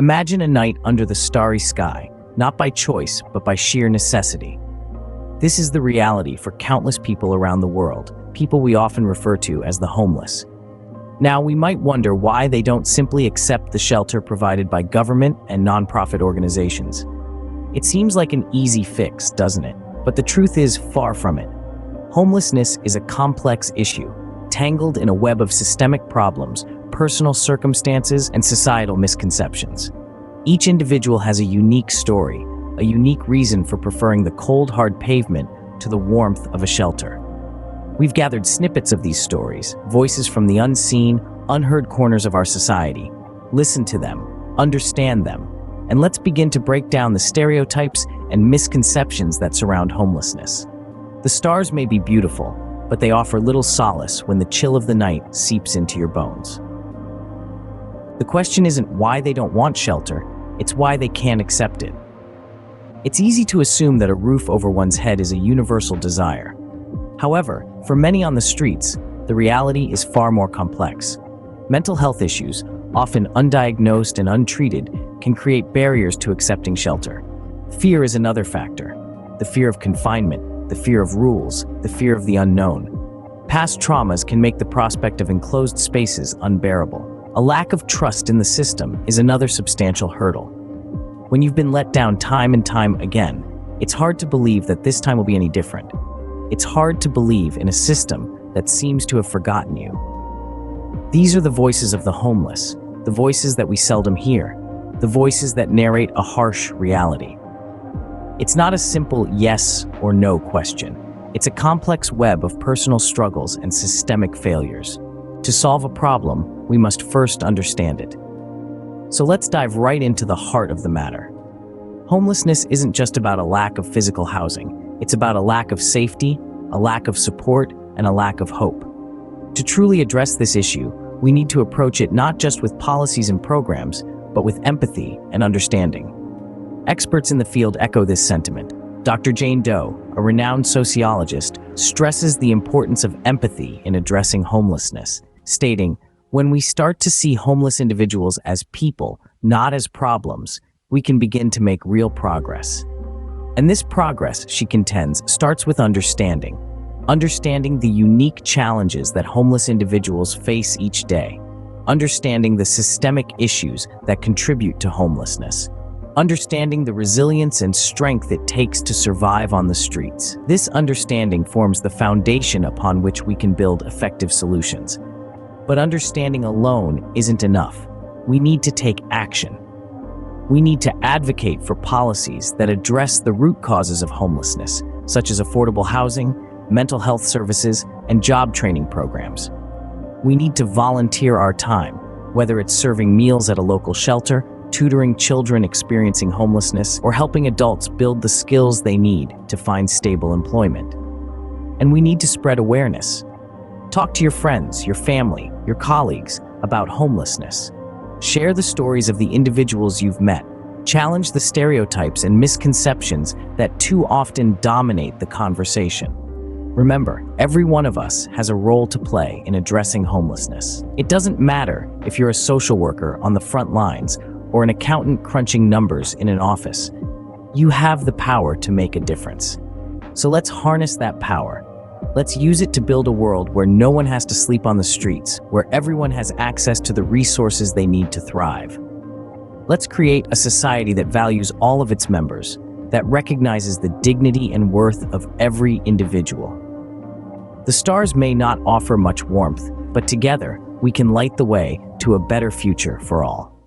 Imagine a night under the starry sky, not by choice, but by sheer necessity. This is the reality for countless people around the world, people we often refer to as the homeless. Now, we might wonder why they don't simply accept the shelter provided by government and nonprofit organizations. It seems like an easy fix, doesn't it? But the truth is far from it. Homelessness is a complex issue, tangled in a web of systemic problems, personal circumstances, and societal misconceptions. Each individual has a unique story, a unique reason for preferring the cold, hard pavement to the warmth of a shelter. We've gathered snippets of these stories, voices from the unseen, unheard corners of our society. Listen to them, understand them, and let's begin to break down the stereotypes and misconceptions that surround homelessness. The stars may be beautiful, but they offer little solace when the chill of the night seeps into your bones. The question isn't why they don't want shelter, it's why they can't accept it. It's easy to assume that a roof over one's head is a universal desire. However, for many on the streets, the reality is far more complex. Mental health issues, often undiagnosed and untreated, can create barriers to accepting shelter. Fear is another factor. The fear of confinement, the fear of rules, the fear of the unknown. Past traumas can make the prospect of enclosed spaces unbearable. A lack of trust in the system is another substantial hurdle. When you've been let down time and time again, it's hard to believe that this time will be any different. It's hard to believe in a system that seems to have forgotten you. These are the voices of the homeless, the voices that we seldom hear, the voices that narrate a harsh reality. It's not a simple yes or no question. It's a complex web of personal struggles and systemic failures. To solve a problem, we must first understand it. So let's dive right into the heart of the matter. Homelessness isn't just about a lack of physical housing. It's about a lack of safety, a lack of support, and a lack of hope. To truly address this issue, we need to approach it not just with policies and programs, but with empathy and understanding. Experts in the field echo this sentiment. Dr. Jane Doe, a renowned sociologist, stresses the importance of empathy in addressing homelessness, stating, "When we start to see homeless individuals as people, not as problems, we can begin to make real progress." And this progress, she contends, starts with understanding the unique challenges that homeless individuals face each day, understanding the systemic issues that contribute to homelessness, understanding the resilience and strength it takes to survive on the streets. This understanding forms the foundation upon which we can build effective solutions. But understanding alone isn't enough. We need to take action. We need to advocate for policies that address the root causes of homelessness, such as affordable housing, mental health services, and job training programs. We need to volunteer our time, whether it's serving meals at a local shelter, tutoring children experiencing homelessness, or helping adults build the skills they need to find stable employment. And we need to spread awareness. Talk to your friends, your family, your colleagues about homelessness. Share the stories of the individuals you've met. Challenge the stereotypes and misconceptions that too often dominate the conversation. Remember, every one of us has a role to play in addressing homelessness. It doesn't matter if you're a social worker on the front lines or an accountant crunching numbers in an office. You have the power to make a difference. So let's harness that power. Let's use it to build a world where no one has to sleep on the streets, where everyone has access to the resources they need to thrive. Let's create a society that values all of its members, that recognizes the dignity and worth of every individual. The stars may not offer much warmth, but together we can light the way to a better future for all.